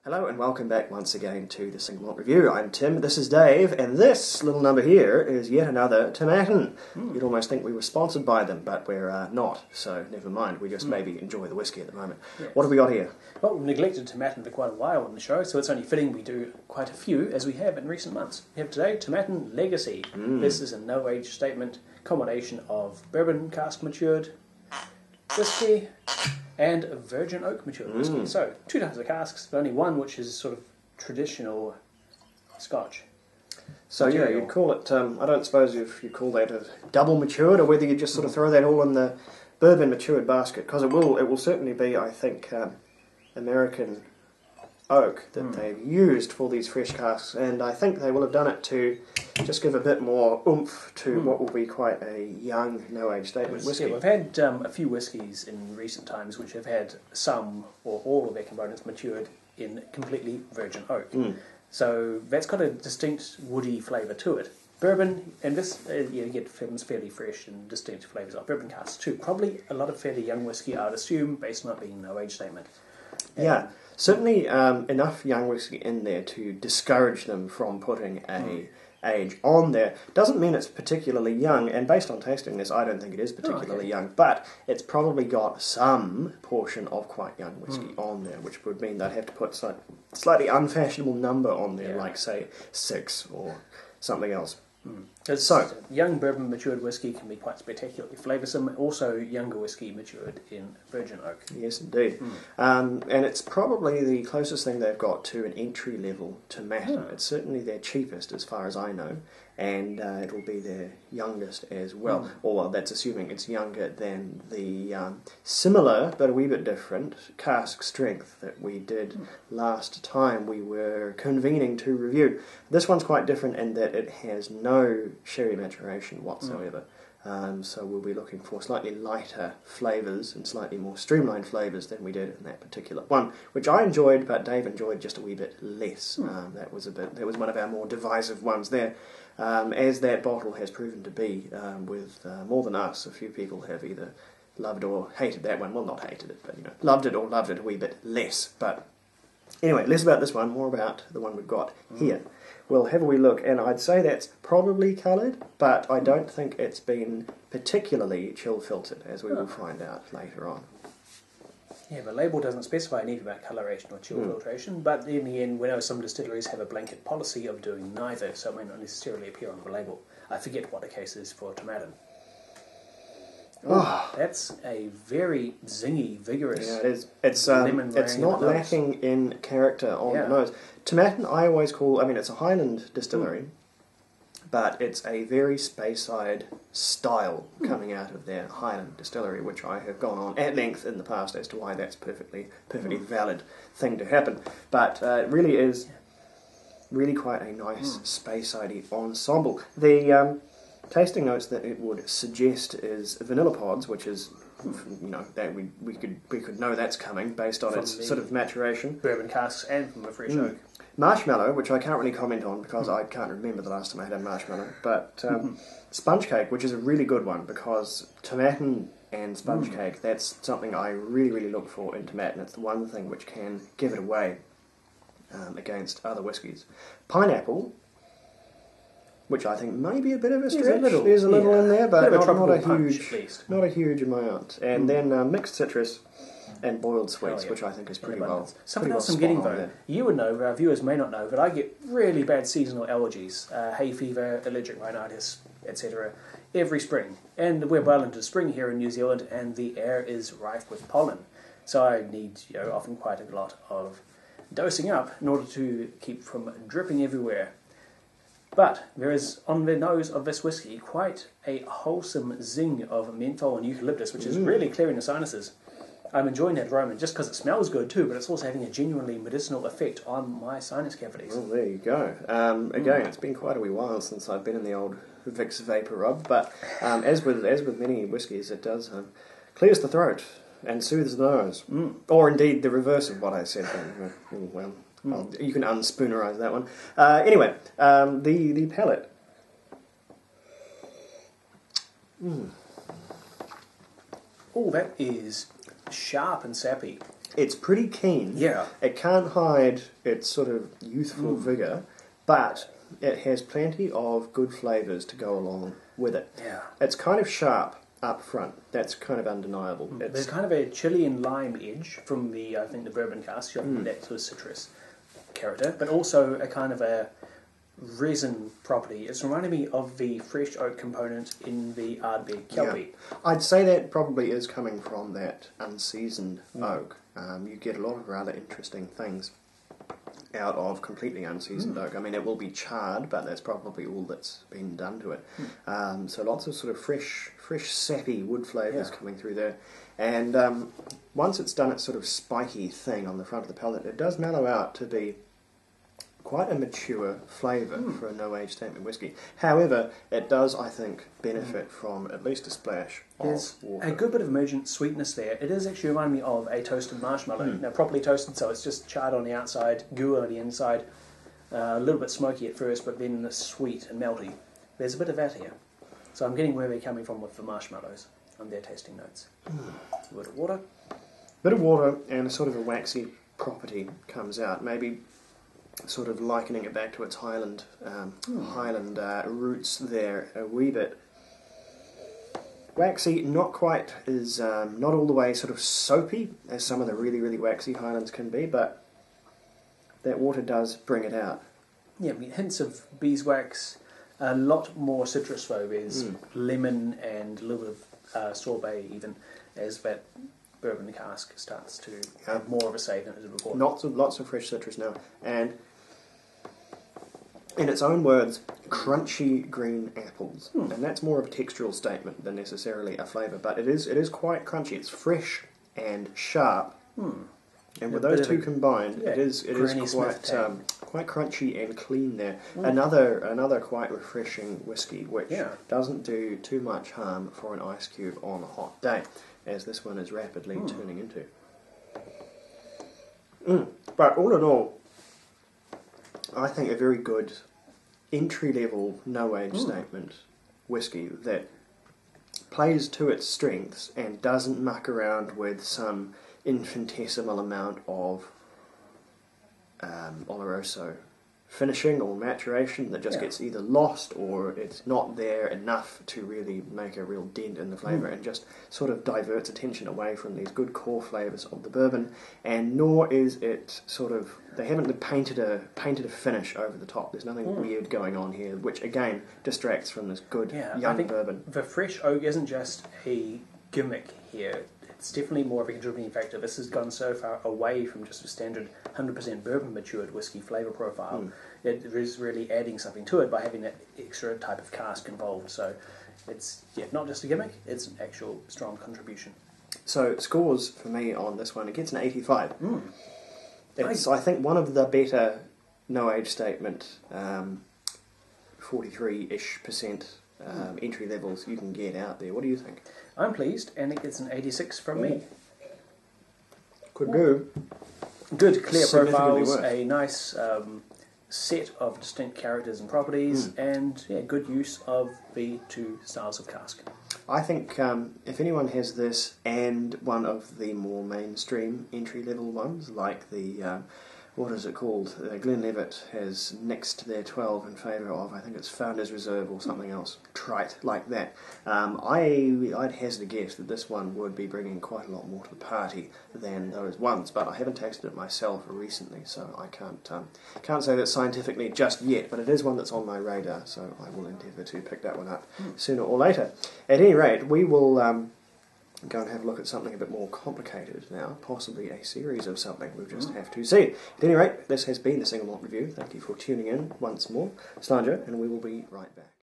Hello and welcome back once again to the Single Malt Review. I'm Tim, this is Dave, and this little number here is yet another Tomatin. You'd almost think we were sponsored by them, but we're not, so never mind. We just maybe enjoy the whiskey at the moment. Yes. What have we got here? Well, we've neglected Tomatin for quite a while on the show, so it's only fitting we do quite a few, as we have in recent months. We have today Tomatin Legacy. This is a no-age statement combination of bourbon cask matured whiskey and a virgin oak matured whiskey. So, two types of casks, but only one which is sort of traditional Scotch. So material. Yeah, you'd call it, I don't suppose if you call that a double matured, or whether you just sort of throw that all in the bourbon matured basket, because it will certainly be, I think, American oak that they've used for these fresh casks, and I think they will have done it to just give a bit more oomph to what will be quite a young, no-age statement whiskey. Yeah, we've had a few whiskies in recent times which have had some or all of their components matured in completely virgin oak. So that's got a distinct woody flavour to it. Bourbon, and this, you get fairly fresh and distinct flavours of bourbon casks too. Probably a lot of fairly young whiskey, I would assume, based on it being no-age statement. Yeah. Certainly enough young whiskey in there to discourage them from putting a age on there. Doesn't mean it's particularly young, and based on tasting this, I don't think it is particularly young, but it's probably got some portion of quite young whiskey on there, which would mean they'd have to put a slightly unfashionable number on there, like, say, 6 or something else. So, young bourbon matured whiskey can be quite spectacularly flavoursome. Also, younger whiskey matured in virgin oak. Yes, indeed. And it's probably the closest thing they've got to an entry-level Tomatin. It's certainly their cheapest, as far as I know, and it will be their youngest as well. Or that's assuming it's younger than the similar, but a wee bit different, cask strength that we did last time we were convening to review. This one's quite different in that it has no sherry maturation whatsoever. So we'll be looking for slightly lighter flavours and slightly more streamlined flavours than we did in that particular one, which I enjoyed, but Dave enjoyed just a wee bit less. That was one of our more divisive ones there, as that bottle has proven to be with more than us. A few people have either loved or hated that one. Well, not hated it, but loved it or loved it a wee bit less. But anyway, less about this one, more about the one we've got here. We'll have a wee look, and I'd say that's probably coloured, but I don't think it's been particularly chill filtered, as we will find out later on. Yeah, the label doesn't specify anything about coloration or chill filtration, but in the end, we know some distilleries have a blanket policy of doing neither, so it may not necessarily appear on the label. I forget what the case is for Tomatin. That's a very zingy, vigorous. Yeah, it is. It's not lacking in character on the nose. Tomatin, I always call. I mean, it's a Highland distillery, but it's a very Speyside style coming out of their Highland distillery, which I have gone on at length in the past as to why that's perfectly valid thing to happen. But it really is, really quite a nice Speyside ensemble. The tasting notes that it would suggest is vanilla pods, which is, that we could know that's coming based on its sort of maturation. Bourbon casks and from a fresh oak. Marshmallow, which I can't really comment on because I can't remember the last time I had a marshmallow, but sponge cake, which is a really good one because Tomatin and sponge cake, that's something I really, really look for in Tomatin. It's the one thing which can give it away against other whiskies. Pineapple, which I think may be a bit of a stretch. There's a little in there, but it's not a huge amount. And then mixed citrus and boiled sweets, which I think is pretty well. Something else I'm getting though, you would know, but our viewers may not know, but I get really bad seasonal allergies, hay fever, allergic rhinitis, etc. every spring. And we're well into spring here in New Zealand, and the air is rife with pollen. So I need, often quite a lot of dosing up in order to keep from dripping everywhere. But there is, on the nose of this whiskey, quite a wholesome zing of menthol and eucalyptus, which is really clearing the sinuses. I'm enjoying that aroma just because it smells good too, but it's also having a genuinely medicinal effect on my sinus cavities. Well, there you go. Again, it's been quite a wee while since I've been in the old Vicks Vapor Rub, but as with many whiskies, it does clears the throat and soothes the nose. Or indeed the reverse of what I said then. Well, you can unspoonerize that one. Anyway, the palate. Oh, that is sharp and sappy. It's pretty keen. Yeah. It can't hide its sort of youthful vigour, but it has plenty of good flavours to go along with it. Yeah. It's kind of sharp up front. That's kind of undeniable. There's kind of a chili and lime edge from the, I think, the bourbon cask. You have that sort of citrus character, but also a kind of a resin property. It's reminding me of the fresh oak component in the Ardbeg Kelpie. Yeah. I'd say that probably is coming from that unseasoned oak. You get a lot of rather interesting things out of completely unseasoned oak. I mean, it will be charred, but that's probably all that's been done to it. So lots of sort of fresh sappy wood flavours coming through there. And once it's done its sort of spiky thing on the front of the palate, it does mellow out to be quite a mature flavour for a no-age statement whisky. However, it does, I think, benefit from at least a splash There's of water. a good bit of emergent sweetness there. It is actually reminding me of a toasted marshmallow. Now, properly toasted, so it's just charred on the outside, goo on the inside, a little bit smoky at first, but then sweet and melty. There's a bit of that here. So I'm getting where they're coming from with the marshmallows on their tasting notes. A bit of water. Bit of water and a sort of a waxy property comes out. Maybe sort of likening it back to its Highland roots there a wee bit. Waxy, not quite as not all the way sort of soapy as some of the really, really waxy Highlands can be, but that water does bring it out. Yeah, I mean, hints of beeswax, a lot more citrus though. There's lemon and a little bit of sorbet even, as that bourbon cask starts to have more of a say than it did before. Lots of fresh citrus now, and in its own words, crunchy green apples, and that's more of a textural statement than necessarily a flavour. But it is quite crunchy. It's fresh and sharp, and with those two combined, it is quite crunchy and clean there. Another quite refreshing whiskey, which doesn't do too much harm for an ice cube on a hot day, as this one is rapidly turning into. But all in all, I think a very good entry-level, no-age statement whiskey that plays to its strengths and doesn't muck around with some infinitesimal amount of Oloroso finishing or maturation that just gets either lost or it's not there enough to really make a real dent in the flavour and just sort of diverts attention away from these good core flavours of the bourbon, and nor is it sort of, they haven't painted a finish over the top. There's nothing weird going on here, which again distracts from this good young bourbon. The fresh oak isn't just a gimmick here. It's definitely more of a contributing factor. This has gone so far away from just a standard 100% bourbon matured whiskey flavour profile. It is really adding something to it by having that extra type of cask involved. So it's not just a gimmick, it's an actual strong contribution. So scores for me on this one, it gets an 85. It's, I think, one of the better no-age statement 43-ish% entry levels you can get out there. What do you think? I'm pleased, and it gets an 86 from me. Could do. Good, clear profiles, worse. a nice set of distinct characters and properties, and good use of the two styles of cask. I think if anyone has this and one of the more mainstream entry-level ones, like the, what is it called? Glenlivet has nixed their 12 in favour of, I think it's Founder's Reserve or something else, trite like that. I'd hazard a guess that this one would be bringing quite a lot more to the party than those ones, but I haven't tasted it myself recently, so I can't say that scientifically just yet, but it is one that's on my radar, so I will endeavour to pick that one up sooner or later. At any rate, we will go and have a look at something a bit more complicated now, possibly a series of something. We'll just have to see. At any rate, this has been the Single Malt Review. Thank you for tuning in once more. It's Nigel, and we will be right back.